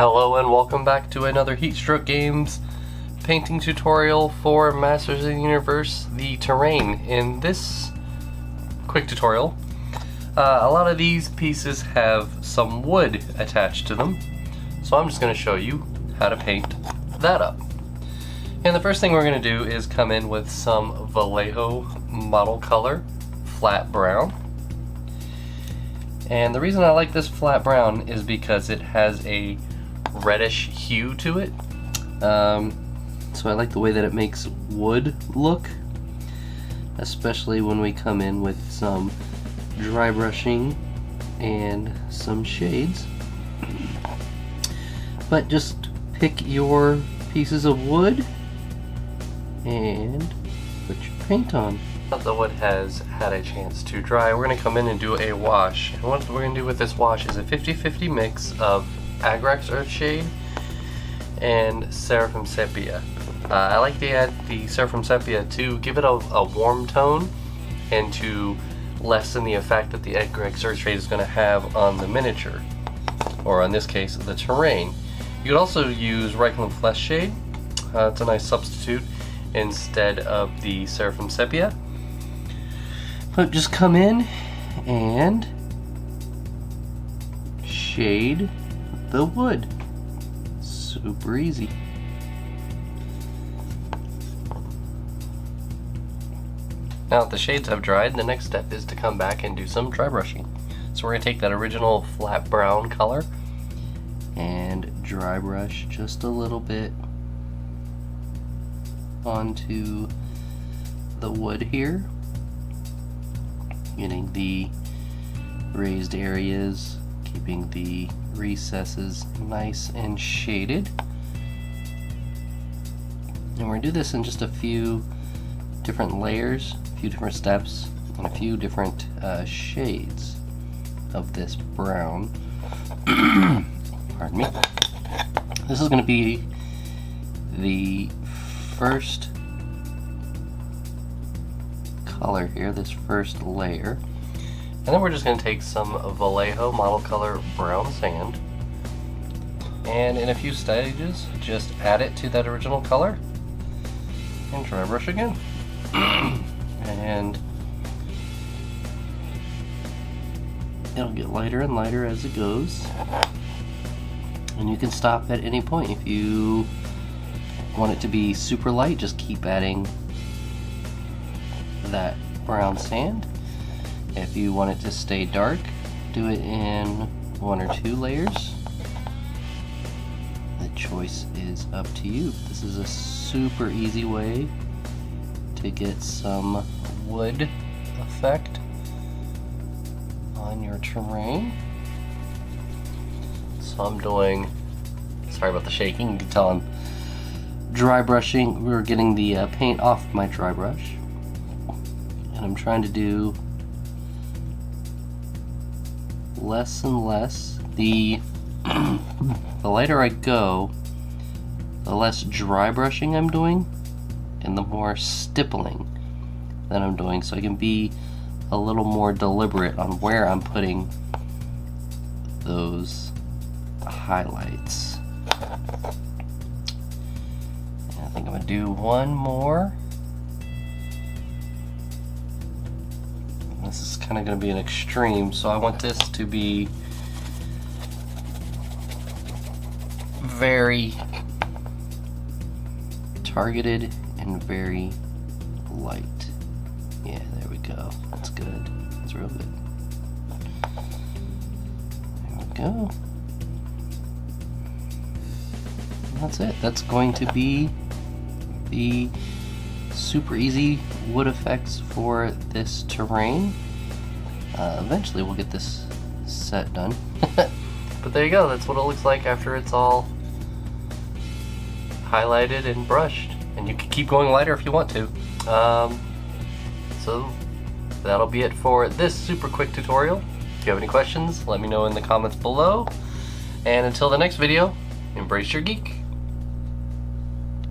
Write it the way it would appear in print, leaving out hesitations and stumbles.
Hello and welcome back to another Heatstroke Games painting tutorial for Masters of the Universe, the terrain. In this quick tutorial, a lot of these pieces have some wood attached to them, so I'm just going to show you how to paint that up. And the first thing we're going to do is come in with some Vallejo model color, flat brown. And the reason I like this flat brown is because it has a reddish hue to it. So I like the way that it makes wood look, especially when we come in with some dry brushing and some shades. But just pick your pieces of wood and put your paint on. The wood has had a chance to dry. We're going to come in and do a wash. And what we're going to do with this wash is a 50-50 mix of Agrax Earthshade and Seraphim Sepia. I like to add the Seraphim Sepia to give it a warm tone and to lessen the effect that the Agrax Earthshade is going to have on the miniature, or in this case, the terrain. You could also use Reikland Flesh Shade. It's a nice substitute instead of the Seraphim Sepia. But just come in and shade the wood. Super easy. Now that the shades have dried, the next step is to come back and do some dry brushing. So we're going to take that original flat brown color and dry brush just a little bit onto the wood here, getting the raised areas, keeping the recesses nice and shaded. And we're going to do this in just a few different layers, a few different steps, and a few different shades of this brown. Pardon me. This is going to be the first color here, this first layer. And then we're just going to take some Vallejo model color brown sand, and in a few stages just add it to that original color and dry brush again. And it'll get lighter and lighter as it goes, and you can stop at any point. If you want it to be super light, just keep adding that brown sand. If you want it to stay dark, do it in 1 or 2 layers. The choice is up to you. This is a super easy way to get some wood effect on your terrain. So I'm doing, sorry about the shaking, you can tell I'm dry brushing. We're getting the paint off my dry brush, and I'm trying to do less and less. The lighter I go, the less dry brushing I'm doing and the more stippling that I'm doing, so I can be a little more deliberate on where I'm putting those highlights. And I think I'm gonna do one more. This is kind of going to be an extreme, so I want this to be very targeted and very light. Yeah, there we go. That's good. That's real good. There we go. And that's it. That's going to be the super easy wood effects for this terrain. Eventually we'll get this set done. But there you go, that's what it looks like after it's all highlighted and brushed. And you can keep going lighter if you want to. So that'll be it for this super quick tutorial. If you have any questions, let me know in the comments below. And until the next video, embrace your geek.